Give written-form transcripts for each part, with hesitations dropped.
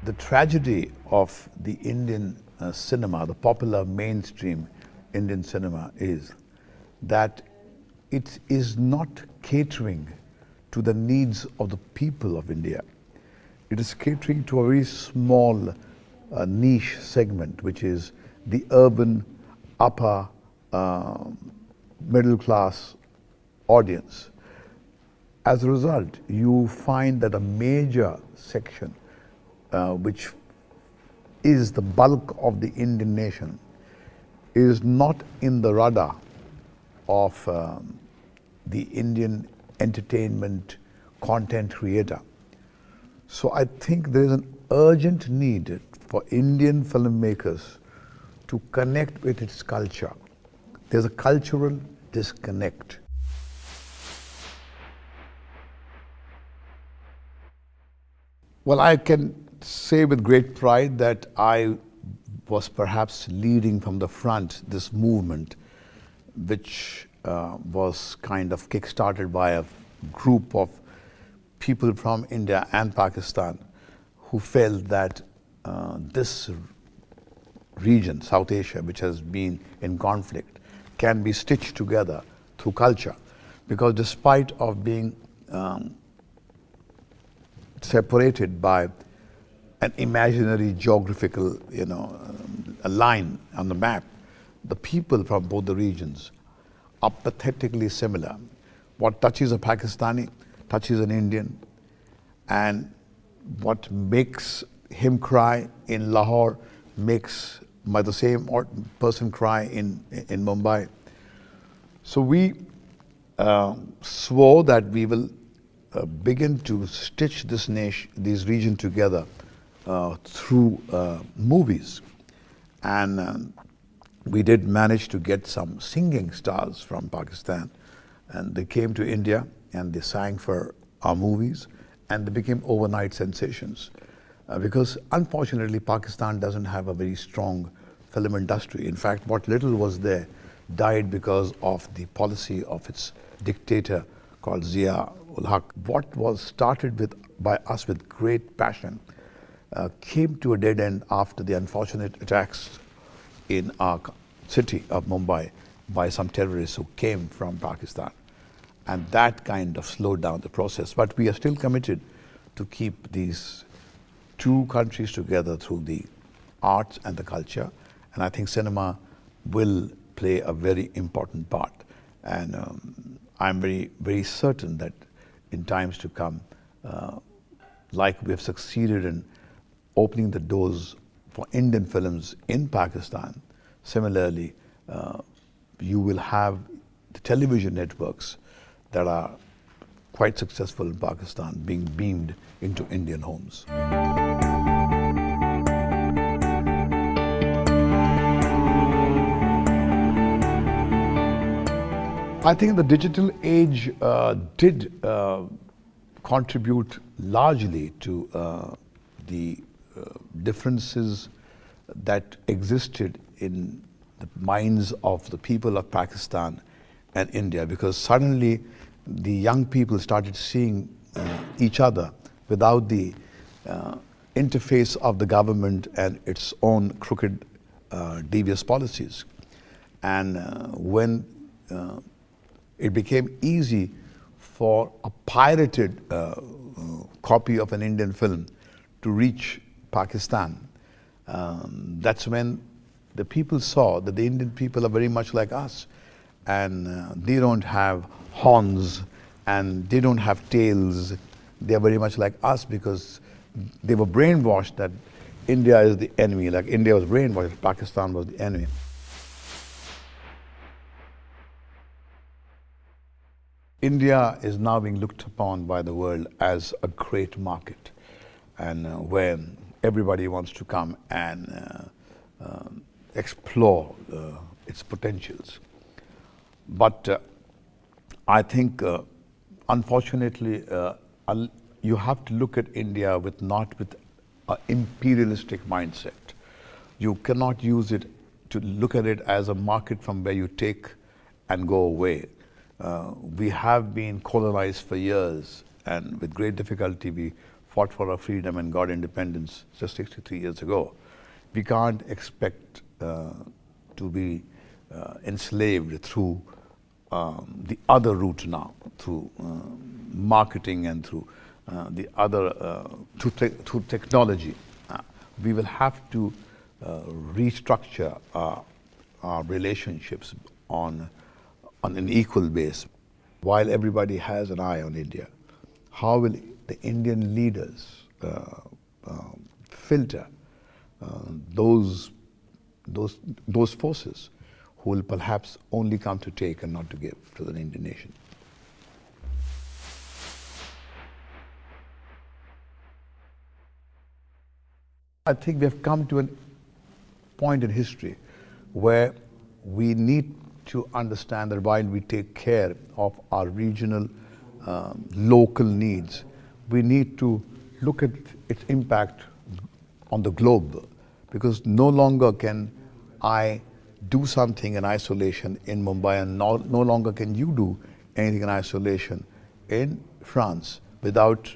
the tragedy of the Indian cinema, the popular mainstream Indian cinema, is that it is not catering to the needs of the people of India. It is catering to a very small niche segment, which is the urban upper middle class audience. As a result, you find that a major section, which is the bulk of the Indian nation, is not in the radar of the Indian entertainment content creator. So I think there is an urgent need for Indian filmmakers to connect with its culture. There's a cultural disconnect. Well, I can say with great pride that I was perhaps leading from the front this movement, which was kind of kick-started by a group of people from India and Pakistan who felt that this region, South Asia, which has been in conflict, can be stitched together through culture. Because despite of being separated by an imaginary geographical, a line on the map, the people from both the regions are pathetically similar. What touches a Pakistani touches an Indian, and what makes him cry in Lahore makes the same person cry in Mumbai. So we swore that we will begin to stitch these regions together through movies. And we did manage to get some singing stars from Pakistan, and they came to India and they sang for our movies, and they became overnight sensations. Because unfortunately Pakistan doesn't have a very strong film industry. In fact, what little was there died because of the policy of its dictator called Zia-ul-Haq. What was started by us with great passion came to a dead end after the unfortunate attacks in our city of Mumbai by some terrorists who came from Pakistan. And that kind of slowed down the process. But we are still committed to keep these two countries together through the arts and the culture. And I think cinema will play a very important part. And I'm very, very certain that in times to come, like we have succeeded in opening the doors for Indian films in Pakistan, similarly, you will have the television networks that are quite successful in Pakistan being beamed into Indian homes. I think the digital age did contribute largely to the differences that existed in the minds of the people of Pakistan and India, because suddenly the young people started seeing each other without the interface of the government and its own crooked, devious policies. And when it became easy for a pirated copy of an Indian film to reach Pakistan, that's when the people saw that the Indian people are very much like us, and they don't have horns and they don't have tails. They are very much like us because they were brainwashed that India is the enemy, like India was brainwashed that Pakistan was the enemy. India is now being looked upon by the world as a great market, and where everybody wants to come and explore its potentials. But I think, unfortunately, you have to look at India not with an imperialistic mindset. You cannot use it to look at it as a market from where you take and go away. We have been colonized for years, and with great difficulty we fought for our freedom and got independence just 63 years ago. We can't expect to be enslaved through the other route now, through marketing and through the other, through technology. We will have to restructure our relationships on an equal base. While everybody has an eye on India, how will the Indian leaders filter those forces who will perhaps only come to take and not to give to the Indian nation? I think we have come to a point in history where we need to understand that while we take care of our regional, local needs, we need to look at its impact on the globe, because no longer can I do something in isolation in Mumbai, and no longer can you do anything in isolation in France without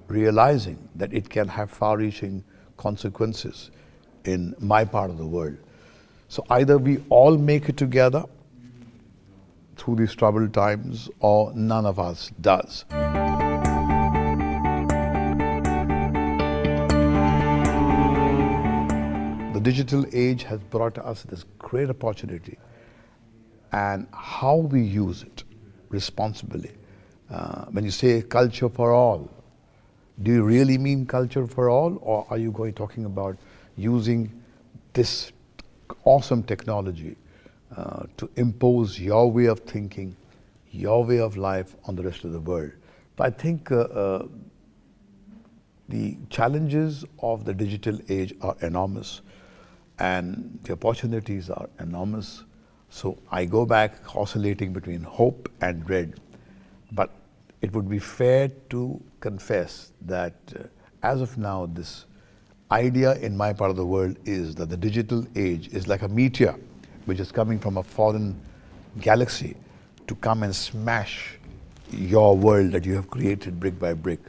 realizing that it can have far-reaching consequences in my part of the world. So either we all make it together through these troubled times, or none of us does. The digital age has brought us this great opportunity, and how we use it responsibly. When you say culture for all, do you really mean culture for all, or are you talking about using this awesome technology to impose your way of thinking, your way of life on the rest of the world? But I think the challenges of the digital age are enormous, and the opportunities are enormous. So I go back oscillating between hope and dread. But it would be fair to confess that as of now, this idea in my part of the world is that the digital age is like a meteor which is coming from a foreign galaxy to come and smash your world that you have created brick by brick.